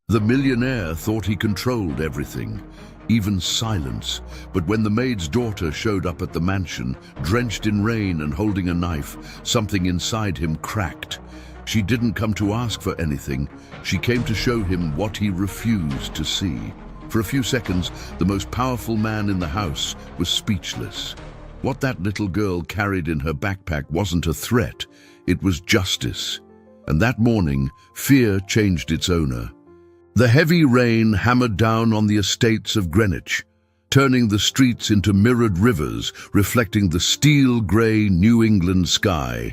The millionaire thought he controlled everything, even silence, but when the maid's daughter showed up at the mansion, drenched in rain and holding a knife, something inside him cracked. She didn't come to ask for anything, she came to show him what he refused to see. For a few seconds, the most powerful man in the house was speechless. What that little girl carried in her backpack wasn't a threat, it was justice. And that morning, fear changed its owner. The heavy rain hammered down on the estates of Greenwich, turning the streets into mirrored rivers, reflecting the steel-grey New England sky.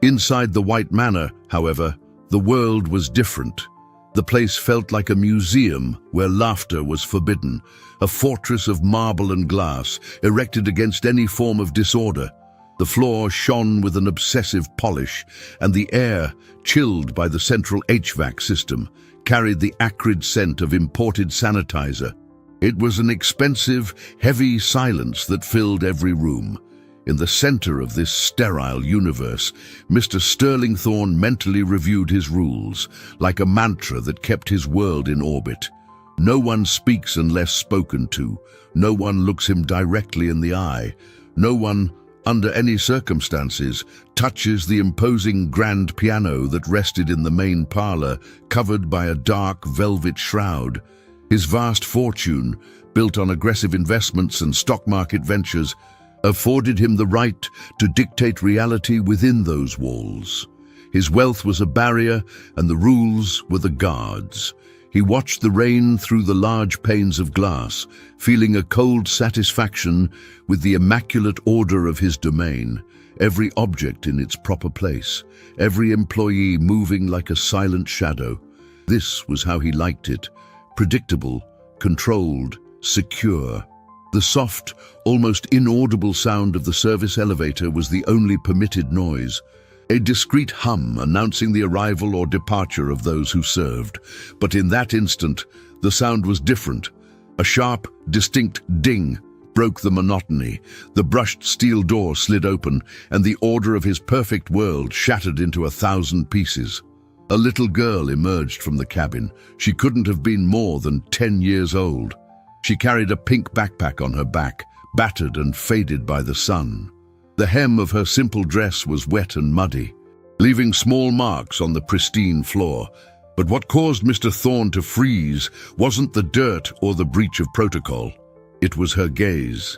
Inside the White Manor, however, the world was different. The place felt like a museum where laughter was forbidden, a fortress of marble and glass, erected against any form of disorder. The floor shone with an obsessive polish, and the air, chilled by the central HVAC system, carried the acrid scent of imported sanitizer. It was an expensive, heavy silence that filled every room. In the center of this sterile universe, Mr. Sterling Thorne mentally reviewed his rules, like a mantra that kept his world in orbit. No one speaks unless spoken to. No one looks him directly in the eye. No one, under any circumstances, touches the imposing grand piano that rested in the main parlor, covered by a dark velvet shroud. His vast fortune, built on aggressive investments and stock market ventures, afforded him the right to dictate reality within those walls. His wealth was a barrier, and the rules were the guards. He watched the rain through the large panes of glass, feeling a cold satisfaction with the immaculate order of his domain, every object in its proper place, every employee moving like a silent shadow. This was how he liked it: predictable, controlled, secure. The soft, almost inaudible sound of the service elevator was the only permitted noise, a discreet hum announcing the arrival or departure of those who served. But in that instant, the sound was different. A sharp, distinct ding broke the monotony. The brushed steel door slid open, and the order of his perfect world shattered into 1,000 pieces. A little girl emerged from the cabin. She couldn't have been more than 10 years old. She carried a pink backpack on her back, battered and faded by the sun. The hem of her simple dress was wet and muddy, leaving small marks on the pristine floor. But what caused Mr. Thorne to freeze wasn't the dirt or the breach of protocol. It was her gaze,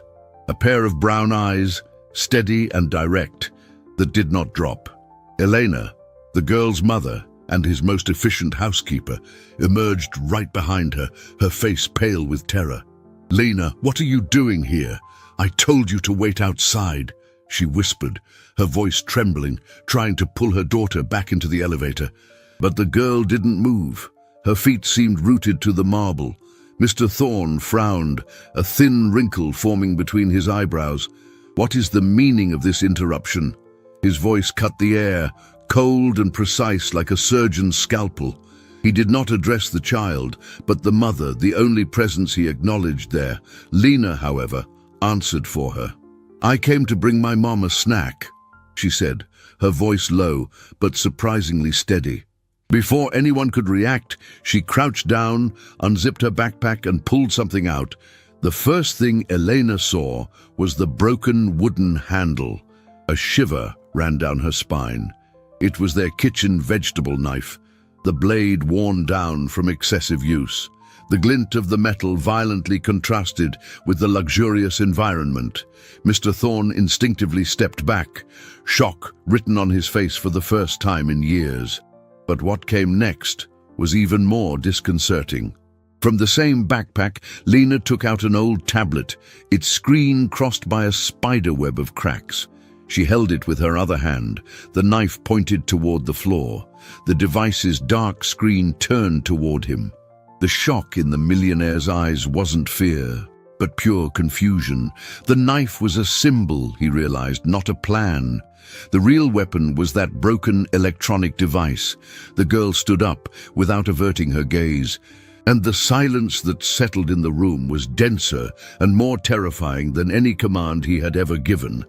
a pair of brown eyes, steady and direct, that did not drop. Elena, the girl's mother and his most efficient housekeeper, emerged right behind her, her face pale with terror. "Lena, what are you doing here? I told you to wait outside," she whispered, her voice trembling, trying to pull her daughter back into the elevator. But the girl didn't move. Her feet seemed rooted to the marble. Mr. Thorne frowned, a thin wrinkle forming between his eyebrows. "What is the meaning of this interruption?" His voice cut the air, cold and precise like a surgeon's scalpel. He did not address the child, but the mother, the only presence he acknowledged there. Lena, however, answered for her. "I came to bring my mom a snack," she said, her voice low but surprisingly steady. Before anyone could react, she crouched down, unzipped her backpack and pulled something out. The first thing Elena saw was the broken wooden handle. A shiver ran down her spine. It was their kitchen vegetable knife, the blade worn down from excessive use. The glint of the metal violently contrasted with the luxurious environment. Mr. Thorne instinctively stepped back, shock written on his face for the first time in years. But what came next was even more disconcerting. From the same backpack, Lena took out an old tablet, its screen crossed by a spider web of cracks. She held it with her other hand, the knife pointed toward the floor. The device's dark screen turned toward him. The shock in the millionaire's eyes wasn't fear, but pure confusion. The knife was a symbol, he realized, not a plan. The real weapon was that broken electronic device. The girl stood up, without averting her gaze, and the silence that settled in the room was denser and more terrifying than any command he had ever given.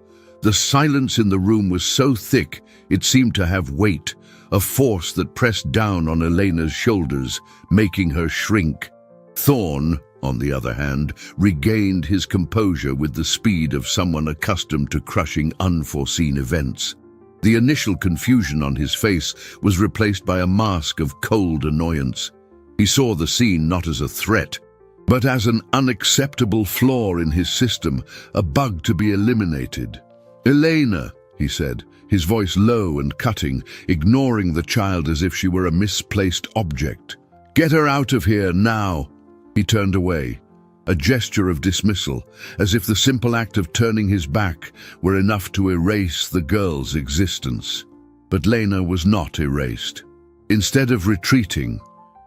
The silence in the room was so thick it seemed to have weight, a force that pressed down on Elena's shoulders, making her shrink. Thorn, on the other hand, regained his composure with the speed of someone accustomed to crushing unforeseen events. The initial confusion on his face was replaced by a mask of cold annoyance. He saw the scene not as a threat, but as an unacceptable flaw in his system, a bug to be eliminated. "Elena," he said, his voice low and cutting, ignoring the child as if she were a misplaced object. "Get her out of here now." He turned away, a gesture of dismissal, as if the simple act of turning his back were enough to erase the girl's existence. But Lena was not erased. Instead of retreating,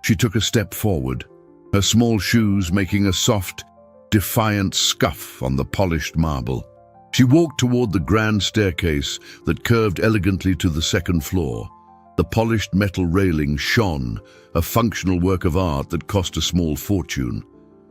she took a step forward, her small shoes making a soft, defiant scuff on the polished marble. She walked toward the grand staircase that curved elegantly to the second floor. The polished metal railing shone, a functional work of art that cost a small fortune.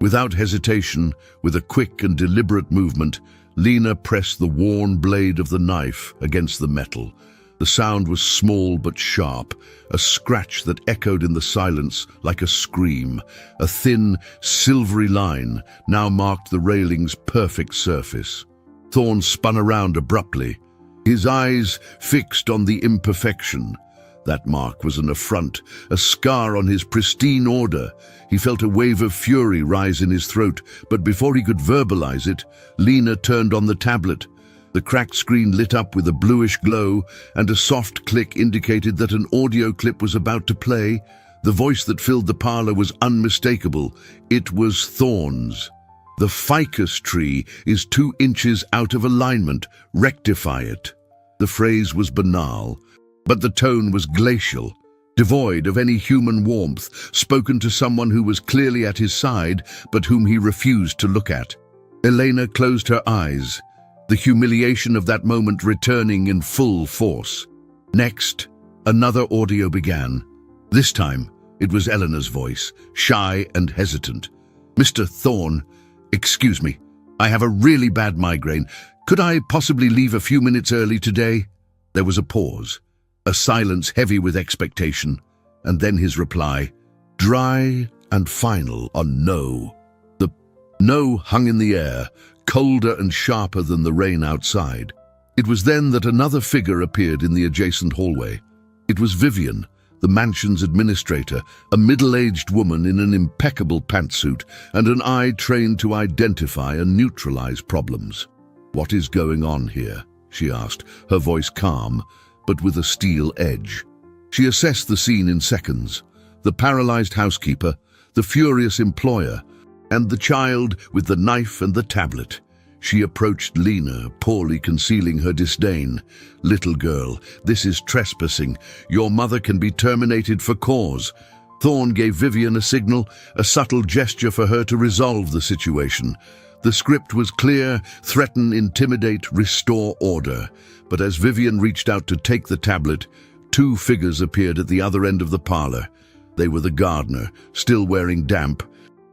Without hesitation, with a quick and deliberate movement, Lena pressed the worn blade of the knife against the metal. The sound was small but sharp, a scratch that echoed in the silence like a scream. A thin, silvery line now marked the railing's perfect surface. Thorn spun around abruptly, his eyes fixed on the imperfection. That mark was an affront, a scar on his pristine order. He felt a wave of fury rise in his throat, but before he could verbalize it, Lena turned on the tablet. The cracked screen lit up with a bluish glow, and a soft click indicated that an audio clip was about to play. The voice that filled the parlor was unmistakable. It was Thorn's. "The ficus tree is 2 inches out of alignment. Rectify it." The phrase was banal, but the tone was glacial, devoid of any human warmth, spoken to someone who was clearly at his side, but whom he refused to look at. Elena closed her eyes, the humiliation of that moment returning in full force. Next, another audio began. This time, it was Eleanor's voice, shy and hesitant. "Mr. Thorn, excuse me, I have a really bad migraine. Could I possibly leave a few minutes early today?" There was a pause, a silence heavy with expectation, and then his reply, dry and final on no. The no hung in the air, colder and sharper than the rain outside. It was then that another figure appeared in the adjacent hallway. It was Vivian, the mansion's administrator, a middle-aged woman in an impeccable pantsuit and an eye trained to identify and neutralize problems. "What is going on here?" she asked, her voice calm, but with a steel edge. She assessed the scene in seconds. The paralyzed housekeeper, the furious employer, and the child with the knife and the tablet. She approached Lena, poorly concealing her disdain. "Little girl, this is trespassing. Your mother can be terminated for cause." Thorn gave Vivian a signal, a subtle gesture for her to resolve the situation. The script was clear: threaten, intimidate, restore order. But as Vivian reached out to take the tablet, 2 figures appeared at the other end of the parlor. They were the gardener, still wearing damp,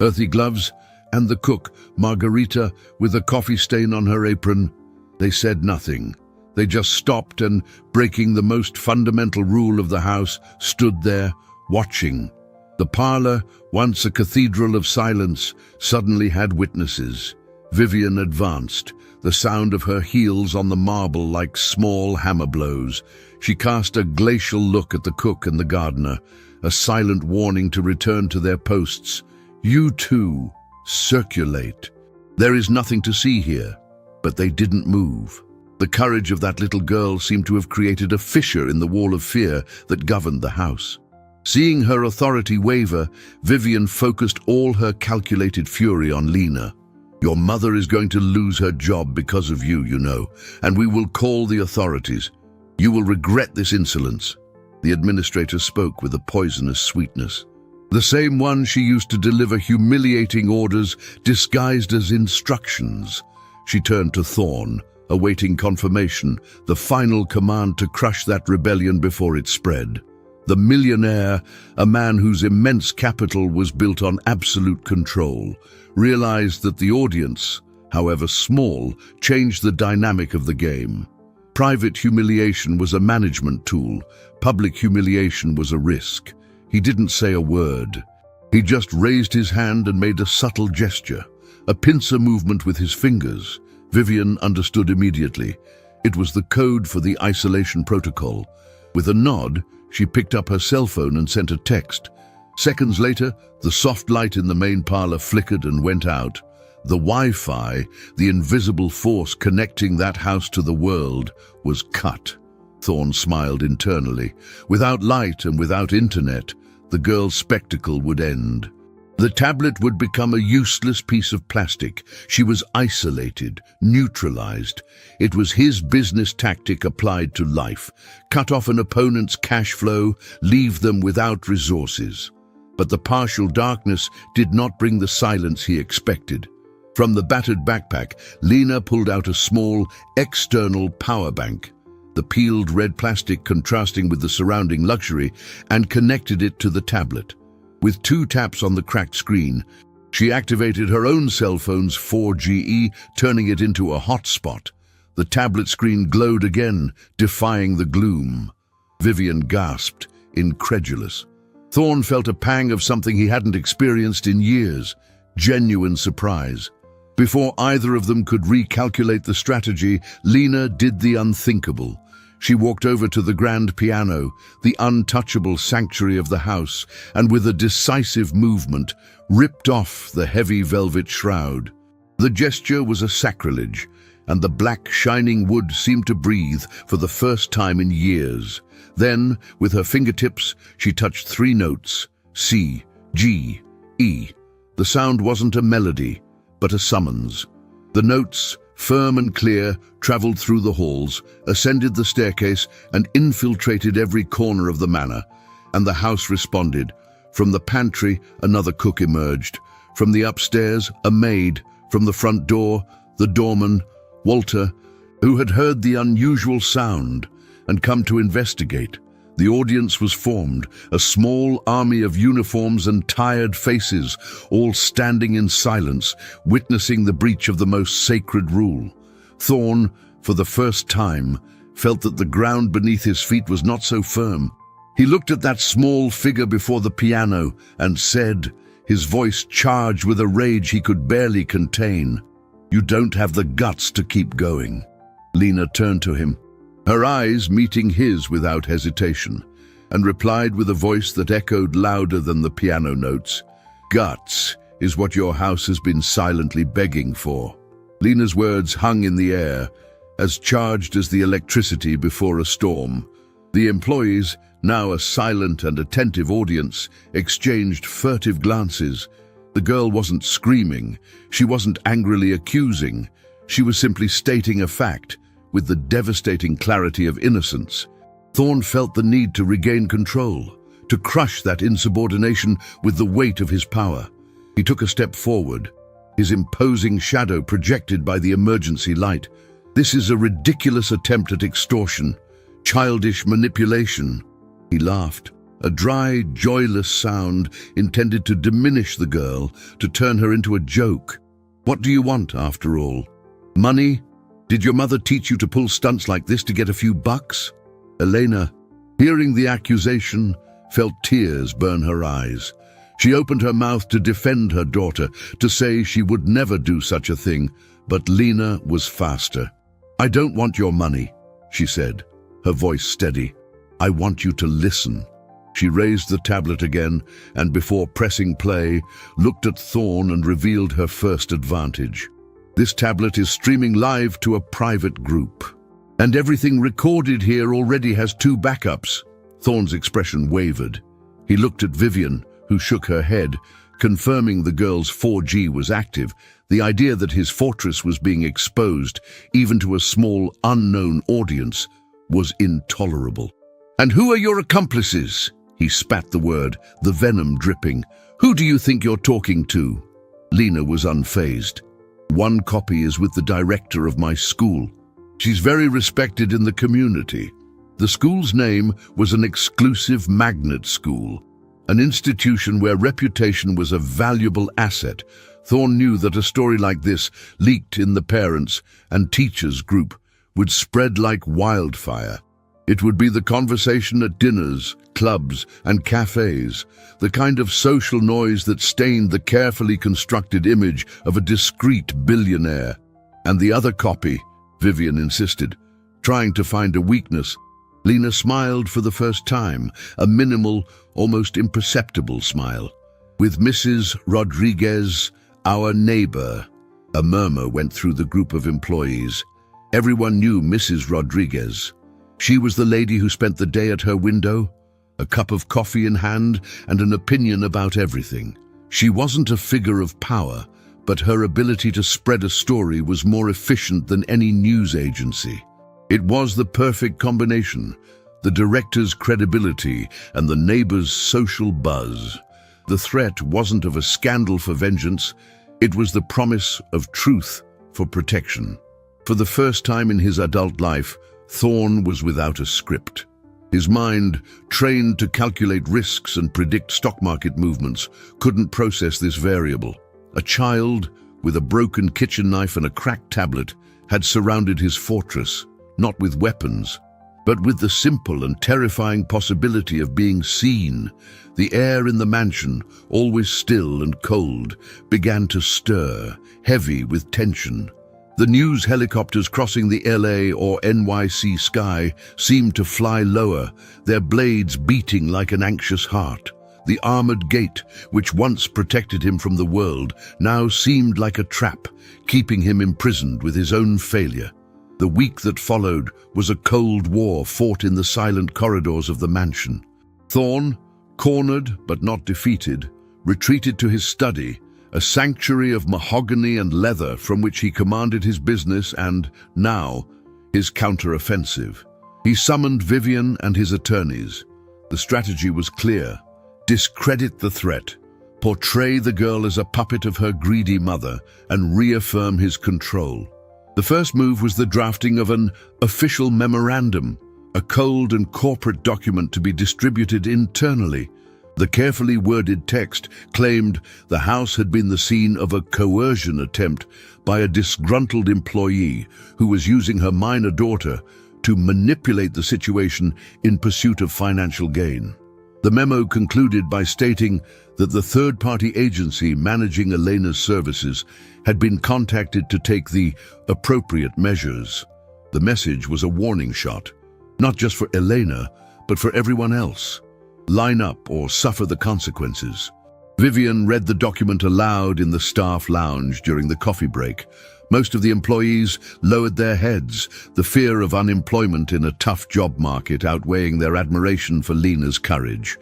earthy gloves, and the cook, Margarita, with a coffee stain on her apron. They said nothing. They just stopped and, breaking the most fundamental rule of the house, stood there, watching. The parlor, once a cathedral of silence, suddenly had witnesses. Vivian advanced, the sound of her heels on the marble like small hammer blows. She cast a glacial look at the cook and the gardener, a silent warning to return to their posts. "You too. Circulate. There is nothing to see here." But they didn't move. The courage of that little girl seemed to have created a fissure in the wall of fear that governed the house. Seeing her authority waver, Vivian focused all her calculated fury on Lena. "Your mother is going to lose her job because of you, you know, and we will call the authorities. You will regret this insolence." The administrator spoke with a poisonous sweetness. The same one she used to deliver humiliating orders disguised as instructions. She turned to Thorn, awaiting confirmation, the final command to crush that rebellion before it spread. The millionaire, a man whose immense capital was built on absolute control, realized that the audience however small, changed the dynamic of the game. Private humiliation was a management tool. Public humiliation was a risk. He didn't say a word. He just raised his hand and made a subtle gesture, a pincer movement with his fingers. Vivian understood immediately. It was the code for the isolation protocol. With a nod, she picked up her cell phone and sent a text. Seconds later, the soft light in the main parlor flickered and went out. The Wi-Fi, the invisible force connecting that house to the world, was cut. Thorne smiled internally. Without light and without internet, the girl's spectacle would end. The tablet would become a useless piece of plastic. She was isolated, neutralized. It was his business tactic applied to life. Cut off an opponent's cash flow, leave them without resources. But the partial darkness did not bring the silence he expected. From the battered backpack, Lena pulled out a small, external power bank, the peeled red plastic contrasting with the surrounding luxury, and connected it to the tablet. With 2 taps on the cracked screen, she activated her own cell phone's 4G, turning it into a hotspot. The tablet screen glowed again, defying the gloom. Vivian gasped, incredulous. Thorne felt a pang of something he hadn't experienced in years, genuine surprise. Before either of them could recalculate the strategy, Lena did the unthinkable. She walked over to the grand piano, the untouchable sanctuary of the house, and with a decisive movement, ripped off the heavy velvet shroud. The gesture was a sacrilege, and the black, shining wood seemed to breathe for the first time in years. Then, with her fingertips, she touched 3 notes, C, G, E. The sound wasn't a melody, but a summons. The notes, firm and clear, traveled through the halls, ascended the staircase, and infiltrated every corner of the manor. And the house responded. From the pantry, another cook emerged. From the upstairs, a maid. From the front door, the doorman, Walter, who had heard the unusual sound and come to investigate. The audience was formed, a small army of uniforms and tired faces, all standing in silence, witnessing the breach of the most sacred rule. Thorne, for the first time, felt that the ground beneath his feet was not so firm. He looked at that small figure before the piano and said, his voice charged with a rage he could barely contain, "You don't have the guts to keep going." Lena turned to him, her eyes meeting his without hesitation, and replied with a voice that echoed louder than the piano notes, "Guts is what your house has been silently begging for." Lena's words hung in the air, as charged as the electricity before a storm. The employees, now a silent and attentive audience, exchanged furtive glances. The girl wasn't screaming, she wasn't angrily accusing, she was simply stating a fact, with the devastating clarity of innocence. Thorne felt the need to regain control, to crush that insubordination with the weight of his power. He took a step forward, his imposing shadow projected by the emergency light. "This is a ridiculous attempt at extortion, childish manipulation." He laughed, a dry, joyless sound intended to diminish the girl, to turn her into a joke. "What do you want, after all? Money? Did your mother teach you to pull stunts like this to get a few bucks?" Elena, hearing the accusation, felt tears burn her eyes. She opened her mouth to defend her daughter, to say she would never do such a thing, but Lena was faster. "I don't want your money," she said, her voice steady. "I want you to listen." She raised the tablet again, and before pressing play, looked at Thorne and revealed her first advantage. "This tablet is streaming live to a private group. And everything recorded here already has 2 backups." Thorne's expression wavered. He looked at Vivian, who shook her head, confirming the girl's 4G was active. The idea that his fortress was being exposed, even to a small, unknown audience, was intolerable. "And who are your accomplices?" He spat the word, the venom dripping. "Who do you think you're talking to?" Lena was unfazed. "One copy is with the director of my school. She's very respected in the community." The school's name was an exclusive magnet school, an institution where reputation was a valuable asset. Thorne knew that a story like this, leaked in the parents' and teachers' group, would spread like wildfire. It would be the conversation at dinners, clubs, and cafes, the kind of social noise that stained the carefully constructed image of a discreet billionaire. And the other copy, Vivian insisted, trying to find a weakness. Lena smiled for the first time, a minimal, almost imperceptible smile. With Mrs. Rodriguez, our neighbor. A murmur went through the group of employees. Everyone knew Mrs. Rodriguez. She was the lady who spent the day at her window, a cup of coffee in hand and an opinion about everything. She wasn't a figure of power, but her ability to spread a story was more efficient than any news agency. It was the perfect combination, the director's credibility and the neighbor's social buzz. The threat wasn't of a scandal for vengeance, it was the promise of truth for protection. For the first time in his adult life, Thorne was without a script. His mind, trained to calculate risks and predict stock market movements, couldn't process this variable. A child, with a broken kitchen knife and a cracked tablet, had surrounded his fortress, not with weapons, but with the simple and terrifying possibility of being seen. The air in the mansion, always still and cold, began to stir, heavy with tension. The news helicopters crossing the LA or NYC sky seemed to fly lower, their blades beating like an anxious heart. The armored gate, which once protected him from the world, now seemed like a trap, keeping him imprisoned with his own failure. The week that followed was a cold war fought in the silent corridors of the mansion. Thorne, cornered but not defeated, retreated to his study, a sanctuary of mahogany and leather from which he commanded his business and, now, his counter-offensive. He summoned Vivian and his attorneys. The strategy was clear: discredit the threat, portray the girl as a puppet of her greedy mother, and reaffirm his control. The first move was the drafting of an official memorandum, a cold and corporate document to be distributed internally. The carefully worded text claimed the house had been the scene of a coercion attempt by a disgruntled employee who was using her minor daughter to manipulate the situation in pursuit of financial gain. The memo concluded by stating that the third-party agency managing Elena's services had been contacted to take the appropriate measures. The message was a warning shot, not just for Elena, but for everyone else. Line up or suffer the consequences. Vivian read the document aloud in the staff lounge during the coffee break. Most of the employees lowered their heads, the fear of unemployment in a tough job market outweighing their admiration for Lena's courage.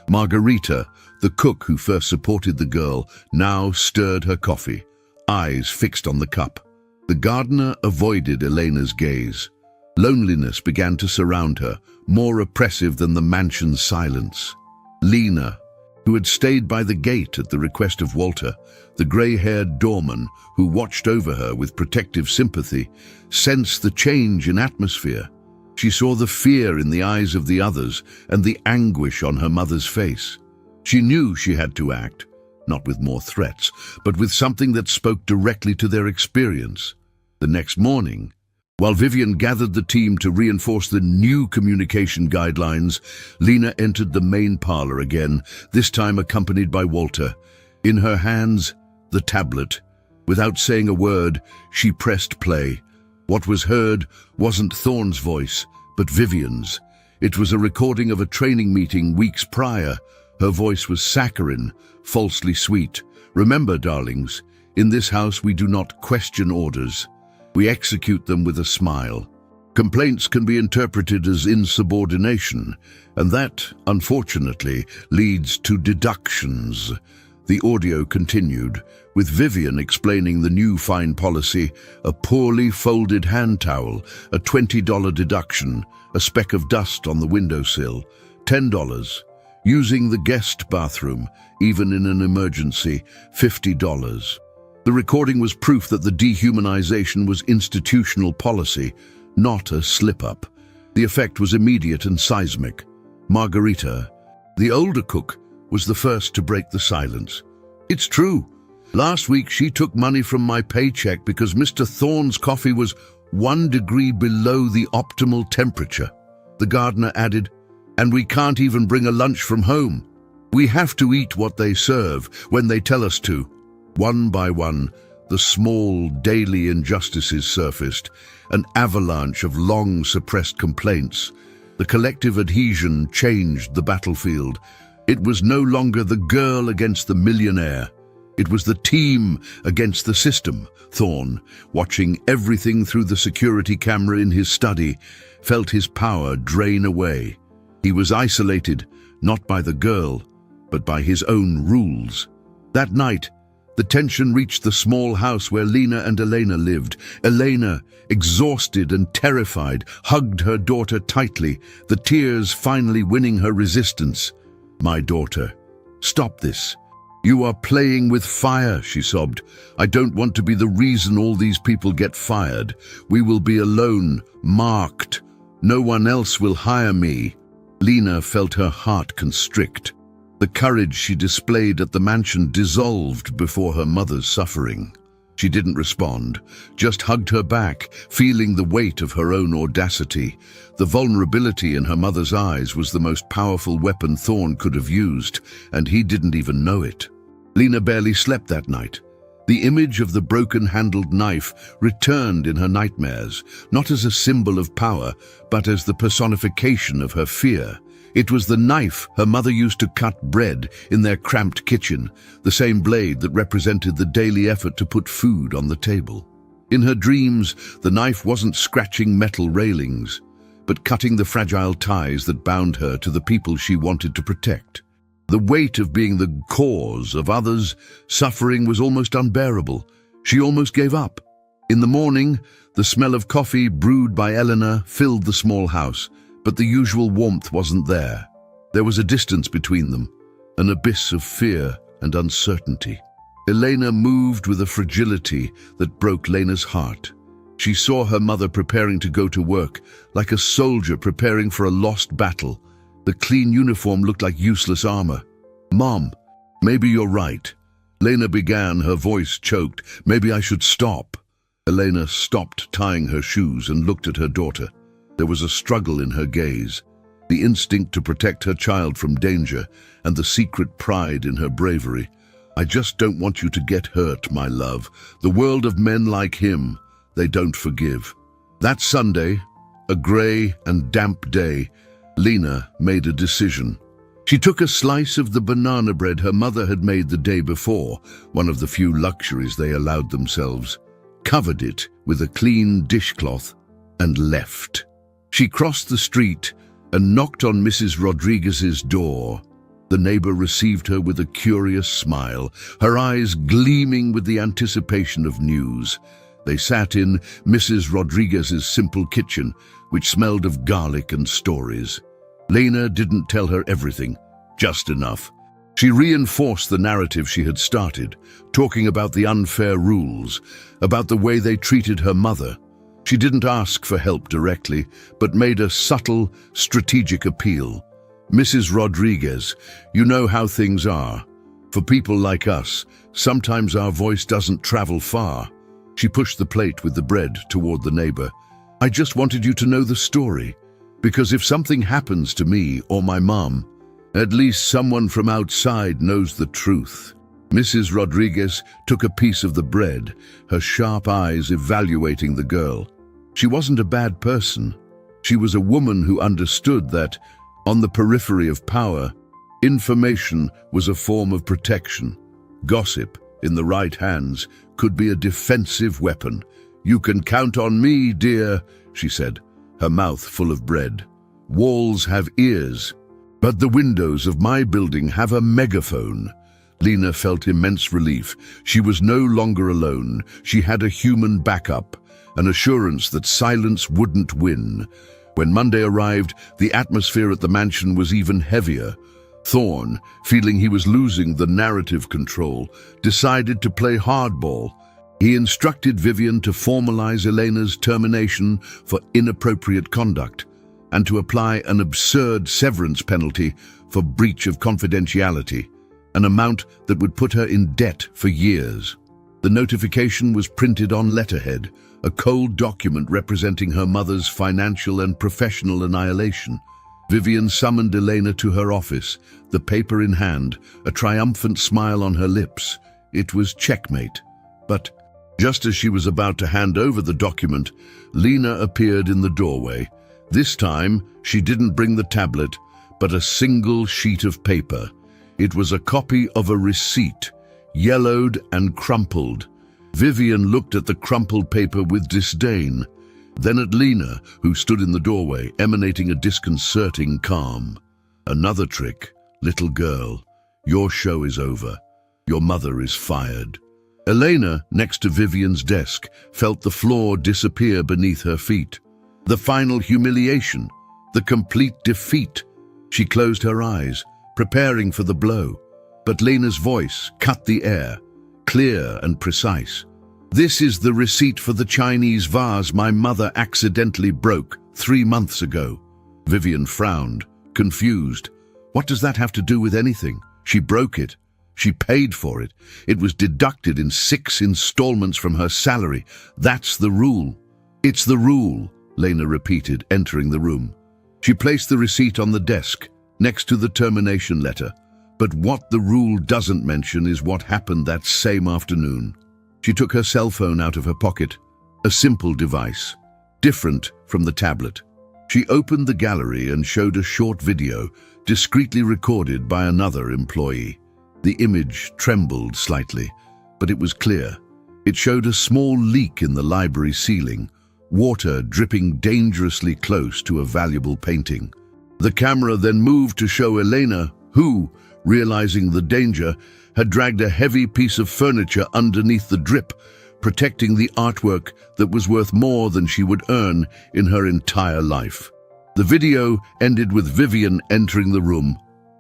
Margarita, the cook who first supported the girl, now stirred her coffee, eyes fixed on the cup. The gardener avoided Elena's gaze. Loneliness began to surround her, more oppressive than the mansion's silence. Lena, who had stayed by the gate at the request of Walter, the grey-haired doorman who watched over her with protective sympathy, sensed the change in atmosphere. She saw the fear in the eyes of the others and the anguish on her mother's face. She knew she had to act, not with more threats, but with something that spoke directly to their experience. The next morning, while Vivian gathered the team to reinforce the new communication guidelines, Lena entered the main parlor again, this time accompanied by Walter. In her hands, the tablet. Without saying a word, she pressed play. What was heard wasn't Thorne's voice, but Vivian's. It was a recording of a training meeting weeks prior. Her voice was saccharine, falsely sweet. Remember, darlings, in this house we do not question orders. We execute them with a smile. Complaints can be interpreted as insubordination, and that, unfortunately, leads to deductions. The audio continued, with Vivian explaining the new fine policy: a poorly folded hand towel, a $20 deduction, a speck of dust on the windowsill, $10. Using the guest bathroom, even in an emergency, $50. The recording was proof that the dehumanization was institutional policy, not a slip-up. The effect was immediate and seismic. Margarita, the older cook, was the first to break the silence. It's true. Last week she took money from my paycheck because Mr. Thorne's coffee was 1 degree below the optimal temperature. The gardener added, and we can't even bring a lunch from home. We have to eat what they serve when they tell us to. One by one, the small daily injustices surfaced, an avalanche of long suppressed complaints. The collective adhesion changed the battlefield. It was no longer the girl against the millionaire. It was the team against the system. Thorne, watching everything through the security camera in his study, felt his power drain away. He was isolated, not by the girl, but by his own rules. That night, the tension reached the small house where Lena and Elena lived. Elena, exhausted and terrified, hugged her daughter tightly, the tears finally winning her resistance. "My daughter, stop this. You are playing with fire," she sobbed. "I don't want to be the reason all these people get fired. We will be alone, marked. No one else will hire me." Lena felt her heart constrict. The courage she displayed at the mansion dissolved before her mother's suffering. She didn't respond, just hugged her back, feeling the weight of her own audacity. The vulnerability in her mother's eyes was the most powerful weapon Thorne could have used, and he didn't even know it. Lena barely slept that night. The image of the broken-handled knife returned in her nightmares, not as a symbol of power, but as the personification of her fear. It was the knife her mother used to cut bread in their cramped kitchen, the same blade that represented the daily effort to put food on the table. In her dreams, the knife wasn't scratching metal railings, but cutting the fragile ties that bound her to the people she wanted to protect. The weight of being the cause of others' suffering was almost unbearable. She almost gave up. In the morning, the smell of coffee brewed by Eleanor filled the small house, but the usual warmth wasn't there. There was a distance between them, an abyss of fear and uncertainty. Elena moved with a fragility that broke Lena's heart. She saw her mother preparing to go to work, like a soldier preparing for a lost battle. The clean uniform looked like useless armor. "Mom, maybe you're right." Lena began, her voice choked. "Maybe I should stop." Elena stopped tying her shoes and looked at her daughter. There was a struggle in her gaze, the instinct to protect her child from danger and the secret pride in her bravery. "I just don't want you to get hurt, my love. The world of men like him, they don't forgive." That Sunday, a gray and damp day, Lena made a decision. She took a slice of the banana bread her mother had made the day before, one of the few luxuries they allowed themselves, covered it with a clean dishcloth, and left. She crossed the street and knocked on Mrs. Rodriguez's door. The neighbor received her with a curious smile, her eyes gleaming with the anticipation of news. They sat in Mrs. Rodriguez's simple kitchen, which smelled of garlic and stories. Lena didn't tell her everything, just enough. She reinforced the narrative she had started, talking about the unfair rules, about the way they treated her mother. She didn't ask for help directly, but made a subtle, strategic appeal. "Mrs. Rodriguez, you know how things are. For people like us, sometimes our voice doesn't travel far." She pushed the plate with the bread toward the neighbor. "I just wanted you to know the story, because if something happens to me or my mom, at least someone from outside knows the truth." Mrs. Rodriguez took a piece of the bread, her sharp eyes evaluating the girl. She wasn't a bad person. She was a woman who understood that, on the periphery of power, information was a form of protection. Gossip, in the right hands, could be a defensive weapon. "You can count on me, dear," she said, her mouth full of bread. "Walls have ears, but the windows of my building have a megaphone." Lena felt immense relief. She was no longer alone. She had a human backup, an assurance that silence wouldn't win. When Monday arrived, the atmosphere at the mansion was even heavier. Thorne, feeling he was losing the narrative control, decided to play hardball. He instructed Vivian to formalize Elena's termination for inappropriate conduct and to apply an absurd severance penalty for breach of confidentiality. an amount that would put her in debt for years. The notification was printed on letterhead, a cold document representing her mother's financial and professional annihilation. Vivian summoned Elena to her office, the paper in hand, a triumphant smile on her lips. It was checkmate. But just as she was about to hand over the document, Lena appeared in the doorway. This time, she didn't bring the tablet, but a single sheet of paper. It was a copy of a receipt, yellowed and crumpled. Vivian looked at the crumpled paper with disdain, then at Lena, who stood in the doorway, emanating a disconcerting calm. Another trick, little girl. Your show is over. Your mother is fired. Elena, next to Vivian's desk, felt the floor disappear beneath her feet. The final humiliation, the complete defeat. She closed her eyes, preparing for the blow. But Lena's voice cut the air, clear and precise. This is the receipt for the Chinese vase my mother accidentally broke 3 months ago. Vivian frowned, confused. What does that have to do with anything? She broke it. She paid for it. It was deducted in 6 installments from her salary. That's the rule. It's the rule, Lena repeated, entering the room. She placed the receipt on the desk, next to the termination letter. But what the rule doesn't mention is what happened that same afternoon. She took her cell phone out of her pocket, a simple device, different from the tablet. She opened the gallery and showed a short video, discreetly recorded by another employee. The image trembled slightly, but it was clear. It showed a small leak in the library ceiling, water dripping dangerously close to a valuable painting. The camera then moved to show Elena, who, realizing the danger, had dragged a heavy piece of furniture underneath the drip, protecting the artwork that was worth more than she would earn in her entire life. The video ended with Vivian entering the room,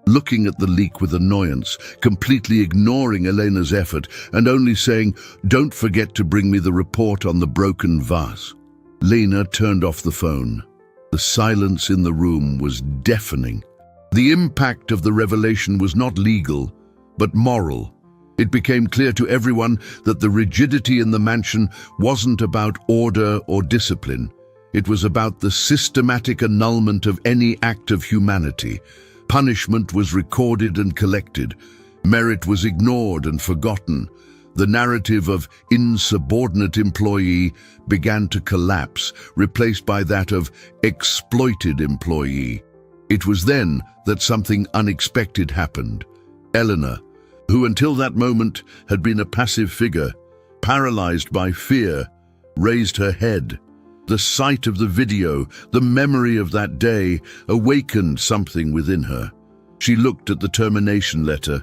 looking at the leak with annoyance, completely ignoring Elena's effort and only saying, "Don't forget to bring me the report on the broken vase." Lena turned off the phone. The silence in the room was deafening. The impact of the revelation was not legal, but moral. It became clear to everyone that the rigidity in the mansion wasn't about order or discipline. It was about the systematic annulment of any act of humanity. Punishment was recorded and collected. Merit was ignored and forgotten. The narrative of insubordinate employee began to collapse, replaced by that of exploited employee. It was then that something unexpected happened. Eleanor, who until that moment had been a passive figure, paralyzed by fear, raised her head. The sight of the video, the memory of that day, awakened something within her. She looked at the termination letter,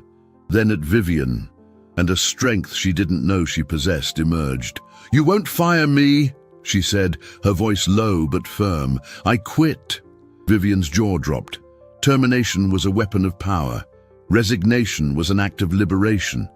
then at Vivian, and a strength she didn't know she possessed emerged. "You won't fire me," she said, her voice low but firm. "I quit." Vivian's jaw dropped. Termination was a weapon of power. Resignation was an act of liberation.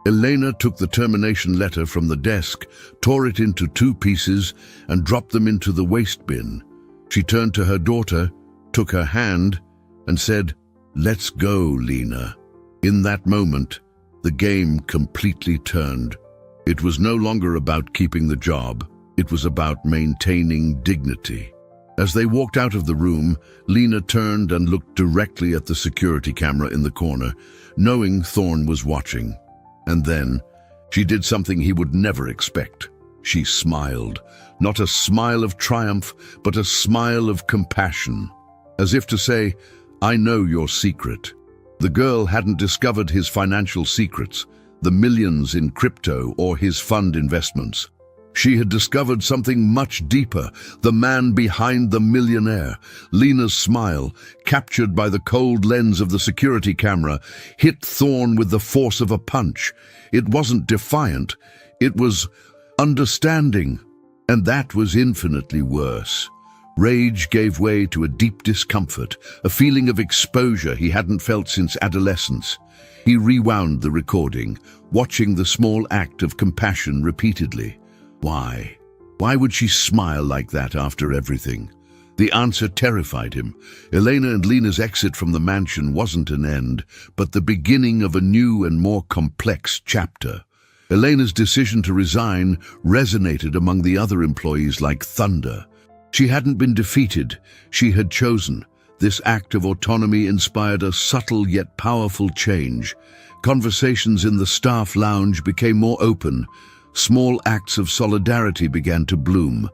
Elena took the termination letter from the desk, tore it into 2 pieces, and dropped them into the waste bin. She turned to her daughter, took her hand, and said, "Let's go, Lena." In that moment, the game completely turned. It was no longer about keeping the job. It was about maintaining dignity. As they walked out of the room, Lena turned and looked directly at the security camera in the corner, knowing Thorne was watching. And then, she did something he would never expect. She smiled. Not a smile of triumph, but a smile of compassion. As if to say, "I know your secret." The girl hadn't discovered his financial secrets, the millions in crypto or his fund investments. She had discovered something much deeper, the man behind the millionaire. Lena's smile, captured by the cold lens of the security camera, hit Thorne with the force of a punch. It wasn't defiant, it was understanding, and that was infinitely worse. Rage gave way to a deep discomfort, a feeling of exposure he hadn't felt since adolescence. He rewound the recording, watching the small act of compassion repeatedly. Why? Why would she smile like that after everything? The answer terrified him. Elena and Lena's exit from the mansion wasn't an end, but the beginning of a new and more complex chapter. Elena's decision to resign resonated among the other employees like thunder. She hadn't been defeated, she had chosen. This act of autonomy inspired a subtle yet powerful change. Conversations in the staff lounge became more open. Small acts of solidarity began to bloom.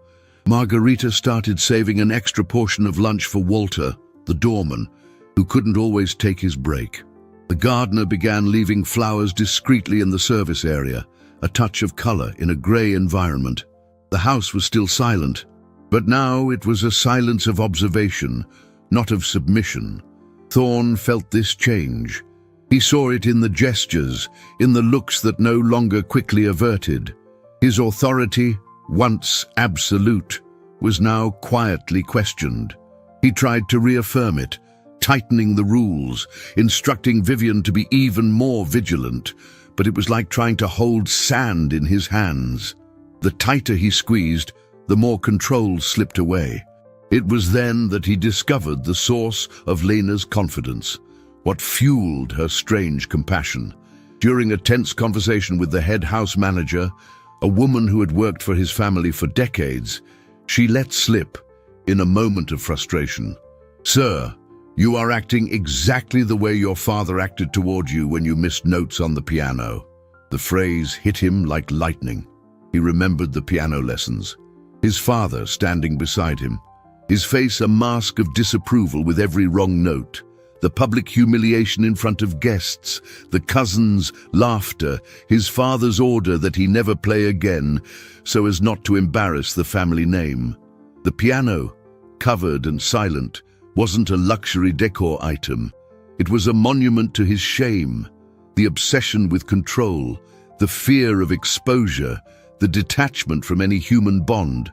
Margarita started saving an extra portion of lunch for Walter, the doorman, who couldn't always take his break. The gardener began leaving flowers discreetly in the service area, a touch of color in a gray environment. The house was still silent, but now it was a silence of observation, not of submission. Thorne felt this change. He saw it in the gestures, in the looks that no longer quickly averted. His authority, once absolute, was now quietly questioned. He tried to reaffirm it, tightening the rules, instructing Vivian to be even more vigilant, but it was like trying to hold sand in his hands. The tighter he squeezed, the more control slipped away. It was then that he discovered the source of Lena's confidence, what fueled her strange compassion. During a tense conversation with the head house manager, a woman who had worked for his family for decades, she let slip, in a moment of frustration, "Sir, you are acting exactly the way your father acted toward you when you missed notes on the piano." The phrase hit him like lightning. He remembered the piano lessons, his father standing beside him, his face a mask of disapproval with every wrong note, the public humiliation in front of guests, the cousins' laughter, his father's order that he never play again so as not to embarrass the family name. The piano, covered and silent, wasn't a luxury decor item. It was a monument to his shame, the obsession with control, the fear of exposure, the detachment from any human bond.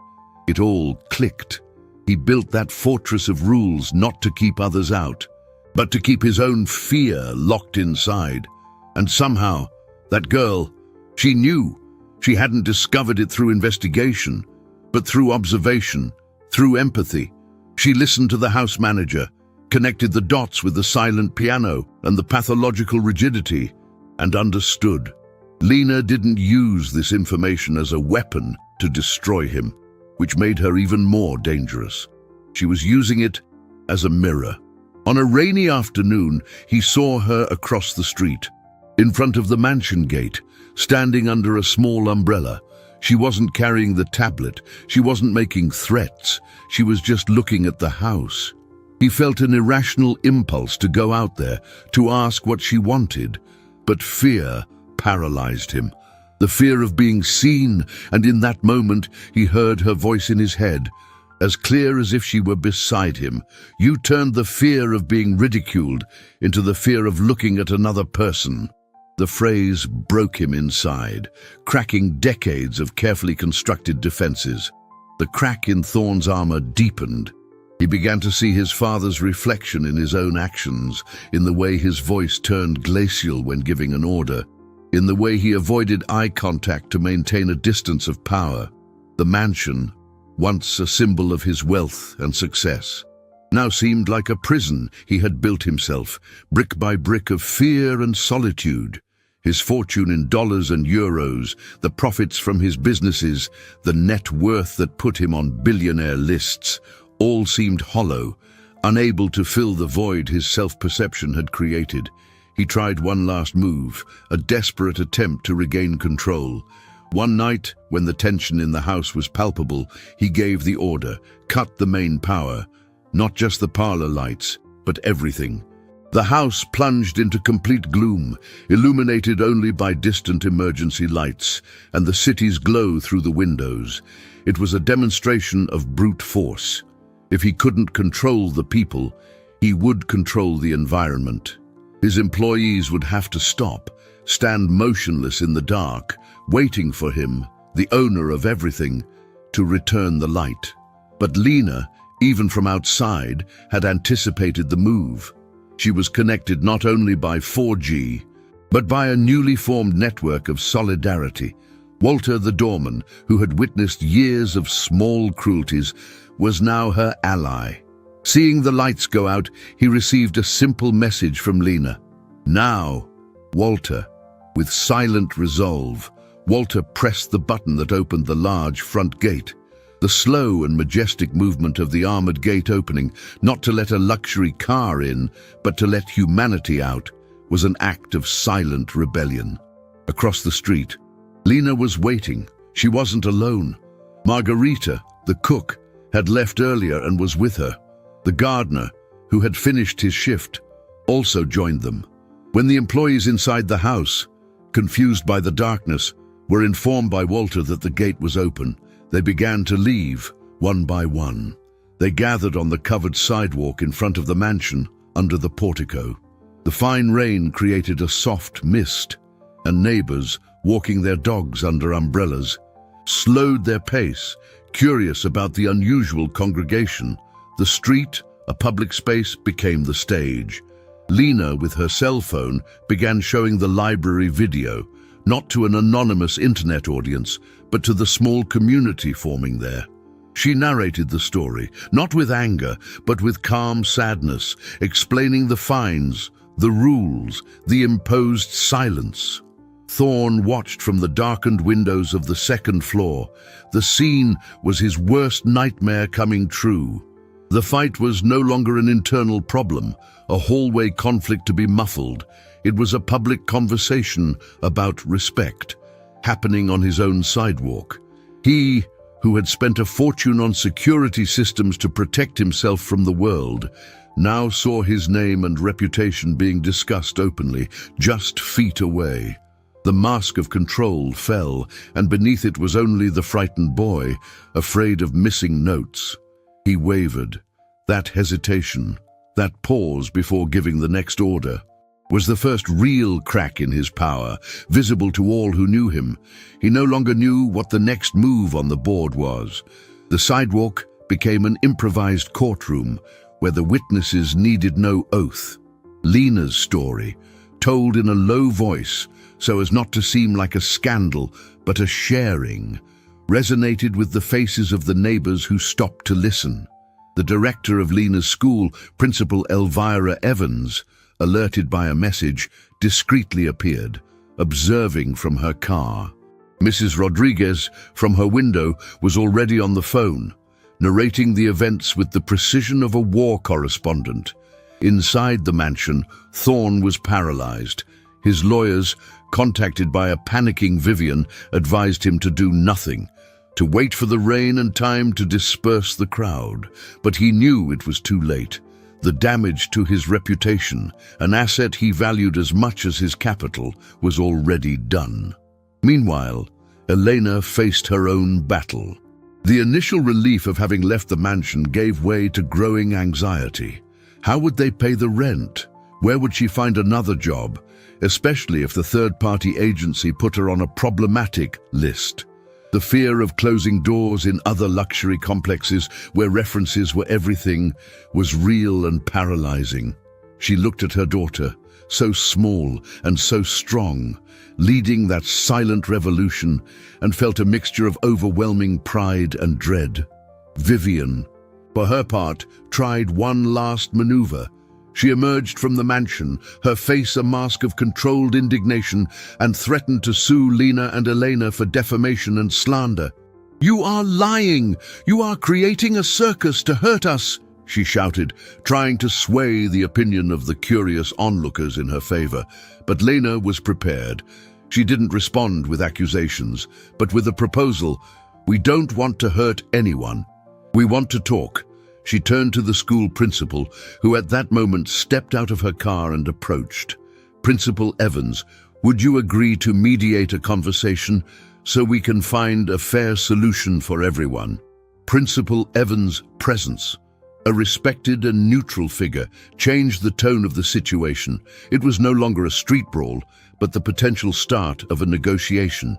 It all clicked. He built that fortress of rules not to keep others out, but to keep his own fear locked inside. And somehow, that girl, she knew. She hadn't discovered it through investigation, but through observation, through empathy. She listened to the house manager, connected the dots with the silent piano and the pathological rigidity, and understood. Lena didn't use this information as a weapon to destroy him, which made her even more dangerous. She was using it as a mirror. On a rainy afternoon, he saw her across the street, in front of the mansion gate, standing under a small umbrella. She wasn't carrying the tablet, she wasn't making threats, she was just looking at the house. He felt an irrational impulse to go out there, to ask what she wanted, but fear paralyzed him. The fear of being seen, and in that moment he heard her voice in his head, as clear as if she were beside him. You turned the fear of being ridiculed into the fear of looking at another person. The phrase broke him inside, cracking decades of carefully constructed defenses. The crack in Thorne's armor deepened. He began to see his father's reflection in his own actions, in the way his voice turned glacial when giving an order, in the way he avoided eye contact to maintain a distance of power. The mansion, once a symbol of his wealth and success, now seemed like a prison he had built himself, brick by brick of fear and solitude. His fortune in dollars and euros, the profits from his businesses, the net worth that put him on billionaire lists, all seemed hollow, unable to fill the void his self-perception had created. He tried one last move, a desperate attempt to regain control. One night, when the tension in the house was palpable, he gave the order, cut the main power, not just the parlor lights, but everything. The house plunged into complete gloom, illuminated only by distant emergency lights and the city's glow through the windows. It was a demonstration of brute force. If he couldn't control the people, he would control the environment. His employees would have to stop, stand motionless in the dark, waiting for him, the owner of everything, to return the light. But Lena, even from outside, had anticipated the move. She was connected not only by 4G, but by a newly formed network of solidarity, Walter, the doorman, who had witnessed years of small cruelties, was now her ally. Seeing the lights go out, he received a simple message from Lena. "Now, Walter." With silent resolve, Walter pressed the button that opened the large front gate. The slow and majestic movement of the armored gate opening, not to let a luxury car in, but to let humanity out, was an act of silent rebellion. Across the street, Lena was waiting. She wasn't alone. Margarita, the cook, had left earlier and was with her. The gardener, who had finished his shift, also joined them. When the employees inside the house, confused by the darkness, were informed by Walter that the gate was open, they began to leave, one by one. They gathered on the covered sidewalk in front of the mansion, under the portico. The fine rain created a soft mist, and neighbors, walking their dogs under umbrellas, slowed their pace, curious about the unusual congregation. The street, a public space, became the stage. Lena, with her cell phone, began showing the library video, not to an anonymous internet audience, but to the small community forming there. She narrated the story, not with anger, but with calm sadness, explaining the fines, the rules, the imposed silence. Thorne watched from the darkened windows of the second floor. The scene was his worst nightmare coming true. The fight was no longer an internal problem, a hallway conflict to be muffled. It was a public conversation about respect, happening on his own sidewalk. He, who had spent a fortune on security systems to protect himself from the world, now saw his name and reputation being discussed openly, just feet away. The mask of control fell, and beneath it was only the frightened boy, afraid of missing notes. He wavered. That hesitation, that pause before giving the next order, was the first real crack in his power, visible to all who knew him. He no longer knew what the next move on the board was. The sidewalk became an improvised courtroom, where the witnesses needed no oath. Lena's story, told in a low voice, so as not to seem like a scandal, but a sharing, resonated with the faces of the neighbors who stopped to listen. The director of Lena's school, Principal Elvira Evans, alerted by a message, discreetly appeared, observing from her car. Mrs. Rodriguez, from her window, was already on the phone, narrating the events with the precision of a war correspondent. Inside the mansion, Thorne was paralyzed. His lawyers, contacted by a panicking Vivian, advised him to do nothing, to wait for the rain and time to disperse the crowd. But he knew it was too late. The damage to his reputation, an asset he valued as much as his capital, was already done. Meanwhile, Elena faced her own battle. The initial relief of having left the mansion gave way to growing anxiety. How would they pay the rent? Where would she find another job, especially if the third-party agency put her on a problematic list? The fear of closing doors in other luxury complexes where references were everything was real and paralyzing. She looked at her daughter, so small and so strong, leading that silent revolution, and felt a mixture of overwhelming pride and dread. Vivian, for her part, tried one last maneuver. She emerged from the mansion, her face a mask of controlled indignation, and threatened to sue Lena and Elena for defamation and slander. "You are lying! You are creating a circus to hurt us!" she shouted, trying to sway the opinion of the curious onlookers in her favor. But Lena was prepared. She didn't respond with accusations, but with a proposal. "We don't want to hurt anyone. We want to talk." She turned to the school principal, who at that moment stepped out of her car and approached. "Principal Evans, would you agree to mediate a conversation so we can find a fair solution for everyone?" Principal Evans' presence, a respected and neutral figure, changed the tone of the situation. It was no longer a street brawl, but the potential start of a negotiation.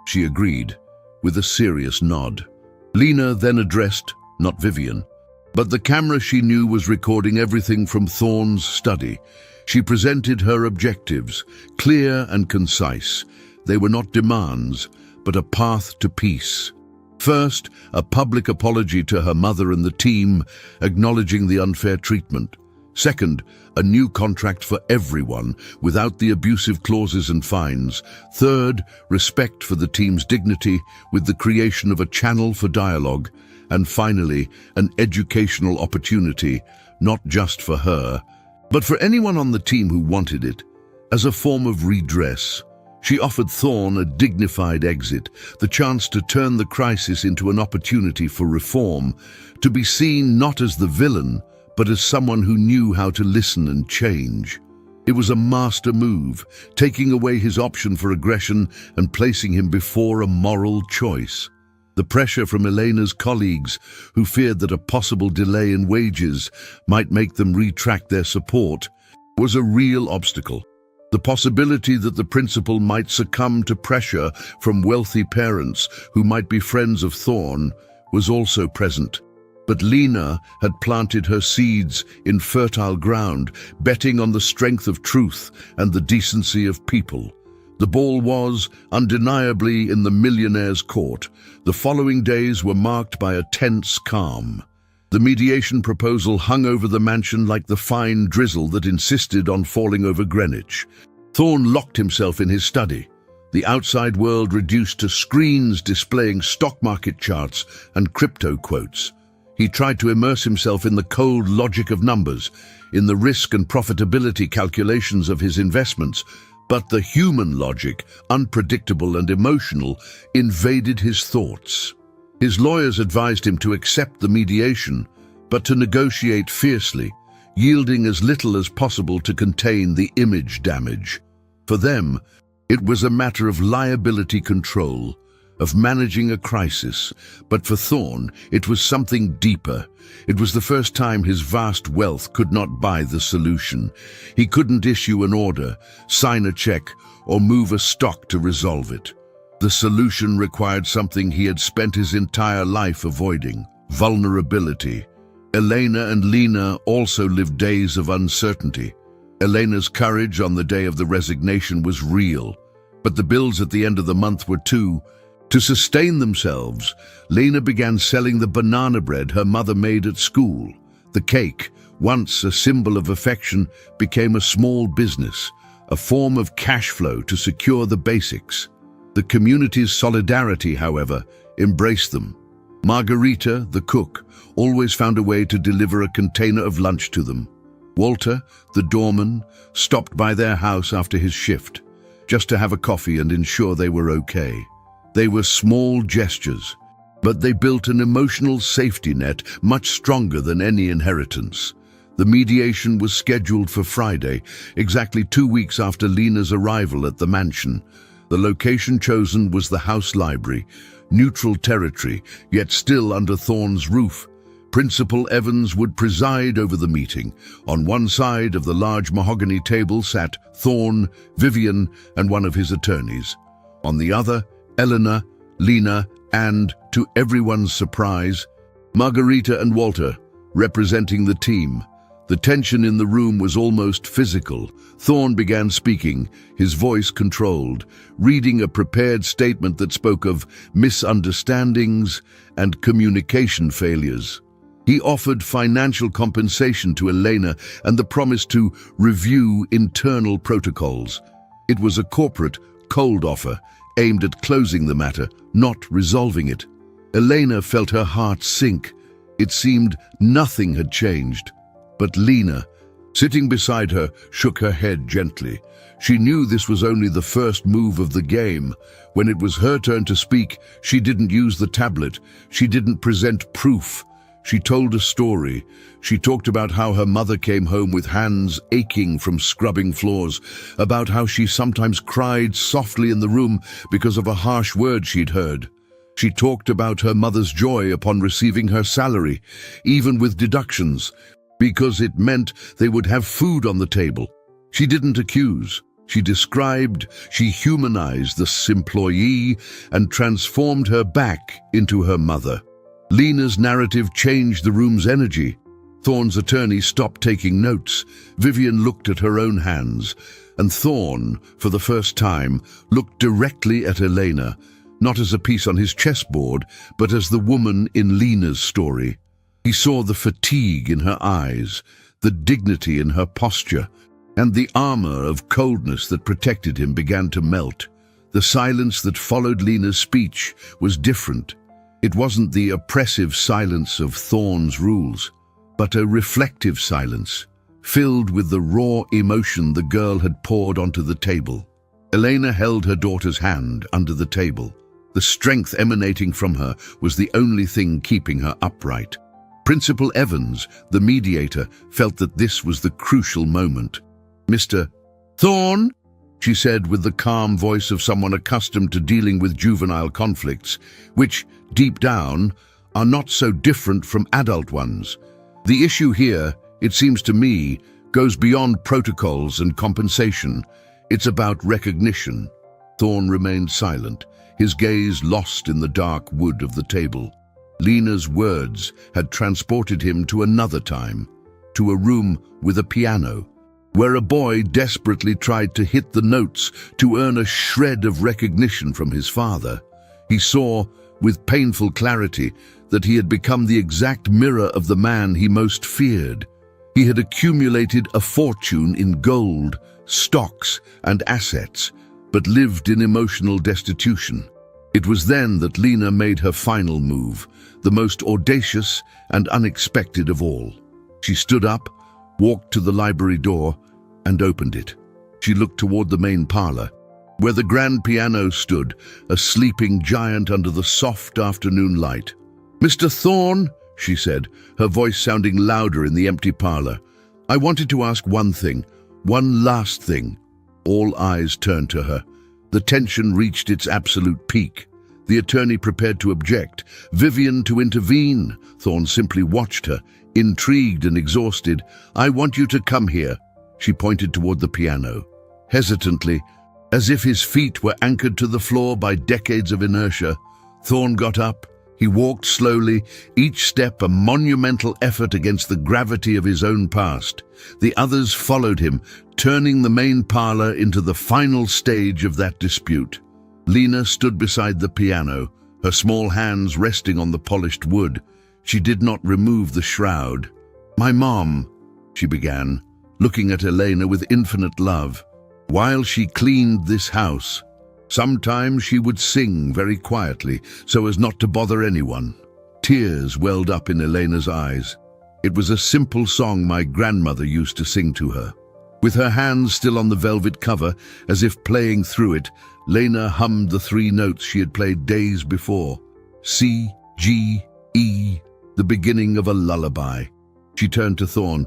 She agreed, with a serious nod. Lena then addressed, not Vivian, but the camera she knew was recording everything from Thorne's study. She presented her objectives, clear and concise. They were not demands, but a path to peace. First, a public apology to her mother and the team, acknowledging the unfair treatment. Second, a new contract for everyone, without the abusive clauses and fines. Third, respect for the team's dignity, with the creation of a channel for dialogue. And finally, an educational opportunity, not just for her, but for anyone on the team who wanted it. As a form of redress, she offered Thorne a dignified exit, the chance to turn the crisis into an opportunity for reform, to be seen not as the villain, but as someone who knew how to listen and change. It was a master move, taking away his option for aggression and placing him before a moral choice. The pressure from Elena's colleagues, who feared that a possible delay in wages might make them retract their support, was a real obstacle. The possibility that the principal might succumb to pressure from wealthy parents who might be friends of Thorne was also present. But Lena had planted her seeds in fertile ground, betting on the strength of truth and the decency of people. The ball was, undeniably, in the Millionaire's court. The following days were marked by a tense calm. The mediation proposal hung over the mansion like the fine drizzle that insisted on falling over Greenwich. Thorne locked himself in his study, the outside world reduced to screens displaying stock market charts and crypto quotes. He tried to immerse himself in the cold logic of numbers, in the risk and profitability calculations of his investments, but the human logic, unpredictable and emotional, invaded his thoughts. His lawyers advised him to accept the mediation, but to negotiate fiercely, yielding as little as possible to contain the image damage. For them, it was a matter of liability control, of managing a crisis, but for Thorne, it was something deeper. It was the first time his vast wealth could not buy the solution. He couldn't issue an order, sign a check, or move a stock to resolve it. The solution required something he had spent his entire life avoiding: vulnerability. Elena and Lena also lived days of uncertainty. Elena's courage on the day of the resignation was real, but the bills at the end of the month were too. To sustain themselves, Lena began selling the banana bread her mother made at school. The cake, once a symbol of affection, became a small business, a form of cash flow to secure the basics. The community's solidarity, however, embraced them. Margarita, the cook, always found a way to deliver a container of lunch to them. Walter, the doorman, stopped by their house after his shift, just to have a coffee and ensure they were okay. They were small gestures, but they built an emotional safety net much stronger than any inheritance. The mediation was scheduled for Friday, exactly 2 weeks after Lena's arrival at the mansion. The location chosen was the house library, neutral territory, yet still under Thorne's roof. Principal Evans would preside over the meeting. On one side of the large mahogany table sat Thorne, Vivian, and one of his attorneys. On the other, Eleanor, Lena, and, to everyone's surprise, Margarita and Walter, representing the team. The tension in the room was almost physical. Thorne began speaking, his voice controlled, reading a prepared statement that spoke of misunderstandings and communication failures. He offered financial compensation to Elena and the promise to review internal protocols. It was a corporate, cold offer, aimed at closing the matter, not resolving it. Elena felt her heart sink. It seemed nothing had changed. But Lena, sitting beside her, shook her head gently. She knew this was only the first move of the game. When it was her turn to speak, she didn't use the tablet. She didn't present proof. She told a story. She talked about how her mother came home with hands aching from scrubbing floors, about how she sometimes cried softly in the room because of a harsh word she'd heard. She talked about her mother's joy upon receiving her salary, even with deductions, because it meant they would have food on the table. She didn't accuse. She described, she humanized this employee and transformed her back into her mother. Lena's narrative changed the room's energy. Thorne's attorney stopped taking notes. Vivian looked at her own hands, and Thorne, for the first time, looked directly at Elena, not as a piece on his chessboard, but as the woman in Lena's story. He saw the fatigue in her eyes, the dignity in her posture, and the armor of coldness that protected him began to melt. The silence that followed Lena's speech was different. It wasn't the oppressive silence of Thorne's rules, but a reflective silence, filled with the raw emotion the girl had poured onto the table. Elena held her daughter's hand under the table. The strength emanating from her was the only thing keeping her upright. Principal Evans, the mediator, felt that this was the crucial moment. "Mr. Thorne," she said with the calm voice of someone accustomed to dealing with juvenile conflicts, which, deep down, are not so different from adult ones. "The issue here, it seems to me, goes beyond protocols and compensation. It's about recognition." Thorne remained silent, his gaze lost in the dark wood of the table. Lena's words had transported him to another time, to a room with a piano, where a boy desperately tried to hit the notes to earn a shred of recognition from his father. He saw, with painful clarity, that he had become the exact mirror of the man he most feared. He had accumulated a fortune in gold, stocks, and assets, but lived in emotional destitution. It was then that Lena made her final move, the most audacious and unexpected of all. She stood up, walked to the library door, and opened it. She looked toward the main parlor, where the grand piano stood, a sleeping giant under the soft afternoon light. "Mr. Thorne," she said, her voice sounding louder in the empty parlor, "I wanted to ask one thing, one last thing." All eyes turned to her. The tension reached its absolute peak. The attorney prepared to object, Vivian to intervene. Thorne simply watched her, intrigued and exhausted. "I want you to come here." She pointed toward the piano. Hesitantly, as if his feet were anchored to the floor by decades of inertia, Thorne got up. He walked slowly, each step a monumental effort against the gravity of his own past. The others followed him, turning the main parlor into the final stage of that dispute. Lena stood beside the piano, her small hands resting on the polished wood. She did not remove the shroud. "My mom," she began, looking at Elena with infinite love. "While she cleaned this house, sometimes she would sing very quietly so as not to bother anyone." Tears welled up in Elena's eyes. It was a simple song my grandmother used to sing to her. With her hands still on the velvet cover, as if playing through it, Lena hummed the 3 notes she had played days before. C, G, E, the beginning of a lullaby. She turned to Thorne.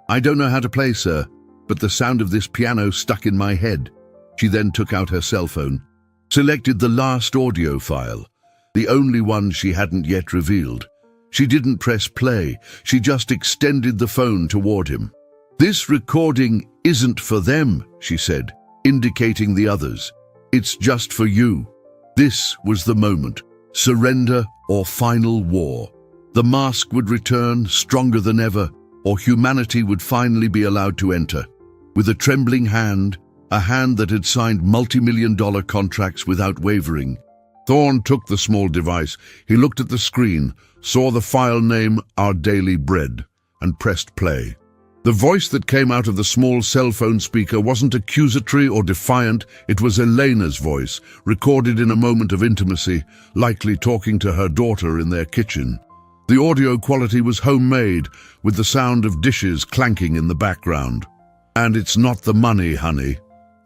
"I don't know how to play, sir, but the sound of this piano stuck in my head." She then took out her cell phone, selected the last audio file, the only one she hadn't yet revealed. She didn't press play, she just extended the phone toward him. "This recording isn't for them," she said, indicating the others. "It's just for you." This was the moment. Surrender or final war. The mask would return stronger than ever, or humanity would finally be allowed to enter. With a trembling hand, a hand that had signed multi-million-dollar contracts without wavering, Thorne took the small device. He looked at the screen, saw the file name Our Daily Bread, and pressed play. The voice that came out of the small cell phone speaker wasn't accusatory or defiant. It was Elena's voice, recorded in a moment of intimacy, likely talking to her daughter in their kitchen. The audio quality was homemade, with the sound of dishes clanking in the background. "And it's not the money, honey,"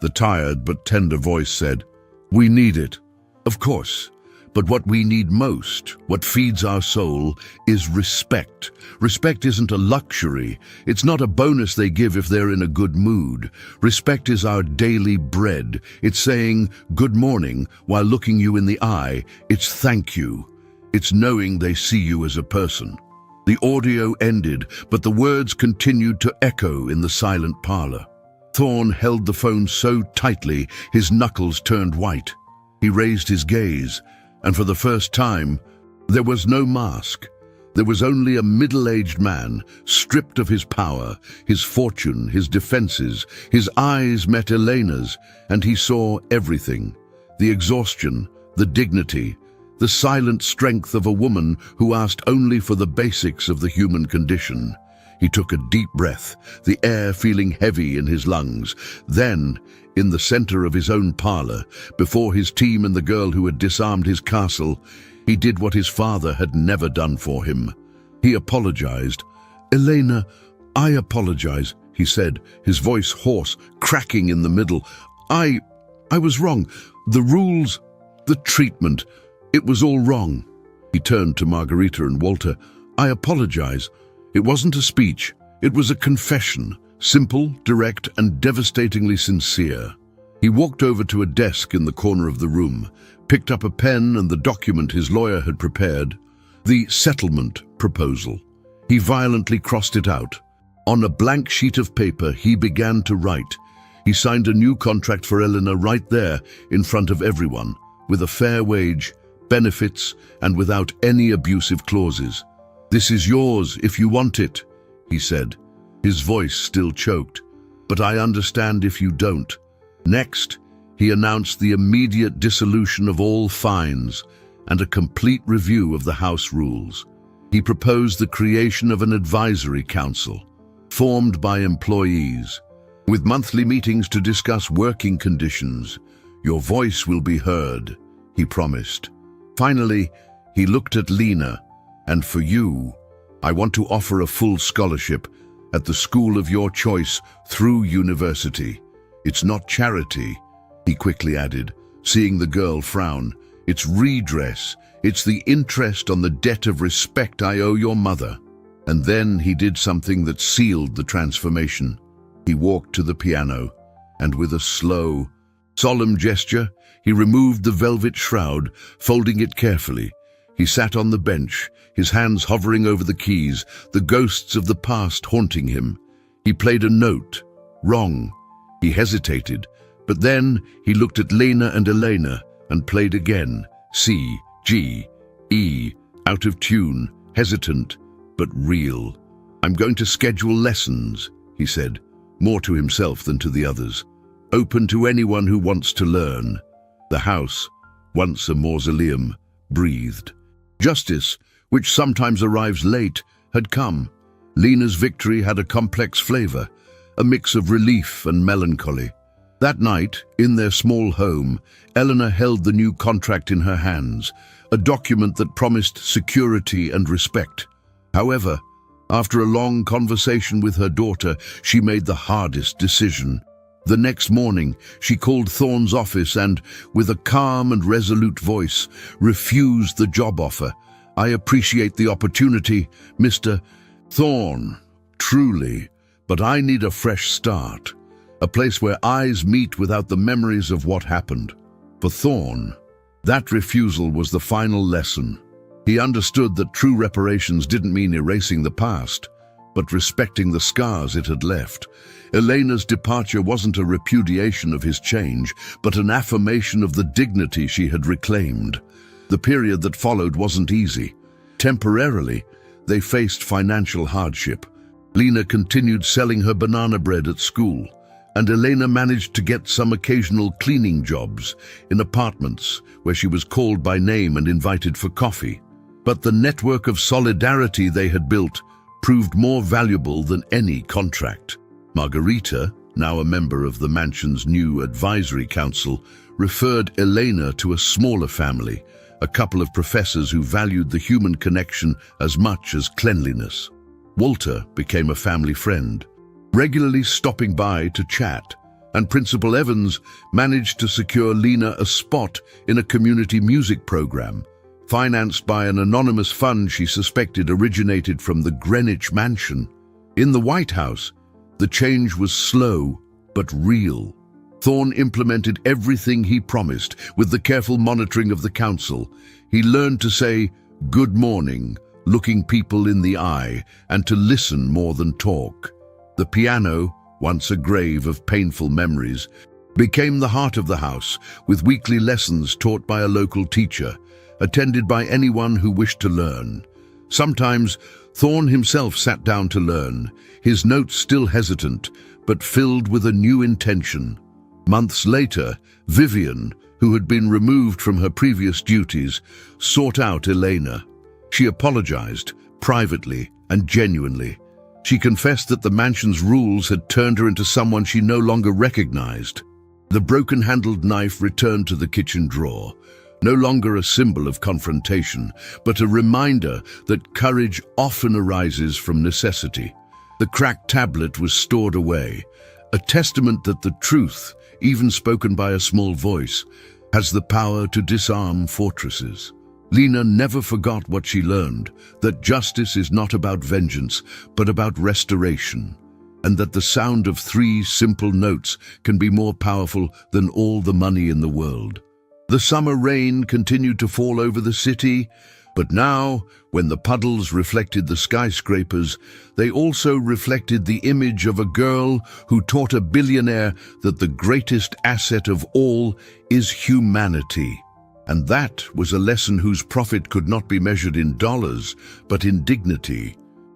the tired but tender voice said. "We need it, of course. But what we need most, what feeds our soul, is respect. Respect isn't a luxury. It's not a bonus they give if they're in a good mood. Respect is our daily bread. It's saying good morning while looking you in the eye. It's thank you. It's knowing they see you as a person." The audio ended, but the words continued to echo in the silent parlor. Thorne held the phone so tightly his knuckles turned white. He raised his gaze, and for the first time, there was no mask. There was only a middle-aged man, stripped of his power, his fortune, his defenses. His eyes met Elena's, and he saw everything. The exhaustion, the dignity, the silent strength of a woman who asked only for the basics of the human condition. He took a deep breath, the air feeling heavy in his lungs. Then, in the center of his own parlor, before his team and the girl who had disarmed his castle, he did what his father had never done for him. He apologized. "Elena, I apologize," he said, his voice hoarse, cracking in the middle. I was wrong. The rules, the treatment, it was all wrong." He turned to Margarita and Walter. "I apologize. It wasn't a speech. It was a confession, simple, direct, and devastatingly sincere." He walked over to a desk in the corner of the room, picked up a pen and the document his lawyer had prepared, the settlement proposal. He violently crossed it out. On a blank sheet of paper, he began to write. He signed a new contract for Elena right there, in front of everyone, with a fair wage, benefits, and without any abusive clauses. "This is yours if you want it," he said, his voice still choked. "But I understand if you don't." Next, he announced the immediate dissolution of all fines and a complete review of the house rules. He proposed the creation of an advisory council, formed by employees, with monthly meetings to discuss working conditions. "Your voice will be heard," he promised. Finally, he looked at Lena. "And for you, I want to offer a full scholarship at the school of your choice through university. It's not charity," he quickly added, seeing the girl frown. "It's redress. It's the interest on the debt of respect I owe your mother." And then he did something that sealed the transformation. He walked to the piano, and with a slow, solemn gesture, he removed the velvet shroud, folding it carefully. He sat on the bench, his hands hovering over the keys, the ghosts of the past haunting him. He played a note, wrong. He hesitated, but then he looked at Lena and Elena and played again, C, G, E, out of tune, hesitant, but real. "I'm going to schedule lessons," he said, more to himself than to the others. "Open to anyone who wants to learn." The house, once a mausoleum, breathed. Justice, which sometimes arrives late, had come. Lena's victory had a complex flavor, a mix of relief and melancholy. That night, in their small home, Eleanor held the new contract in her hands, a document that promised security and respect. However, after a long conversation with her daughter, she made the hardest decision. The next morning, she called Thorne's office and, with a calm and resolute voice, refused the job offer. "I appreciate the opportunity, Mr. Thorne, truly, but I need a fresh start, a place where eyes meet without the memories of what happened." For Thorne, that refusal was the final lesson. He understood that true reparations didn't mean erasing the past, but respecting the scars it had left. Elena's departure wasn't a repudiation of his change, but an affirmation of the dignity she had reclaimed. The period that followed wasn't easy. Temporarily, they faced financial hardship. Lena continued selling her banana bread at school, and Elena managed to get some occasional cleaning jobs in apartments where she was called by name and invited for coffee. But the network of solidarity they had built proved more valuable than any contract. Margarita, now a member of the mansion's new advisory council, referred Elena to a smaller family, a couple of professors who valued the human connection as much as cleanliness. Walter became a family friend, regularly stopping by to chat, and Principal Evans managed to secure Lena a spot in a community music program, financed by an anonymous fund she suspected originated from the Greenwich Mansion. In the White House, the change was slow but real. Thorne implemented everything he promised with the careful monitoring of the council. He learned to say, "Good morning," looking people in the eye, and to listen more than talk. The piano, once a grave of painful memories, became the heart of the house, with weekly lessons taught by a local teacher, attended by anyone who wished to learn. Sometimes, Thorne himself sat down to learn, his notes still hesitant, but filled with a new intention. Months later, Vivian, who had been removed from her previous duties, sought out Elena. She apologized, privately and genuinely. She confessed that the mansion's rules had turned her into someone she no longer recognized. The broken-handled knife returned to the kitchen drawer, no longer a symbol of confrontation, but a reminder that courage often arises from necessity. The cracked tablet was stored away, a testament that the truth, even spoken by a small voice, has the power to disarm fortresses. Lena never forgot what she learned, that justice is not about vengeance, but about restoration, and that the sound of 3 simple notes can be more powerful than all the money in the world. The summer rain continued to fall over the city, but now, when the puddles reflected the skyscrapers, they also reflected the image of a girl who taught a billionaire that the greatest asset of all is humanity. And that was a lesson whose profit could not be measured in dollars, but in dignity,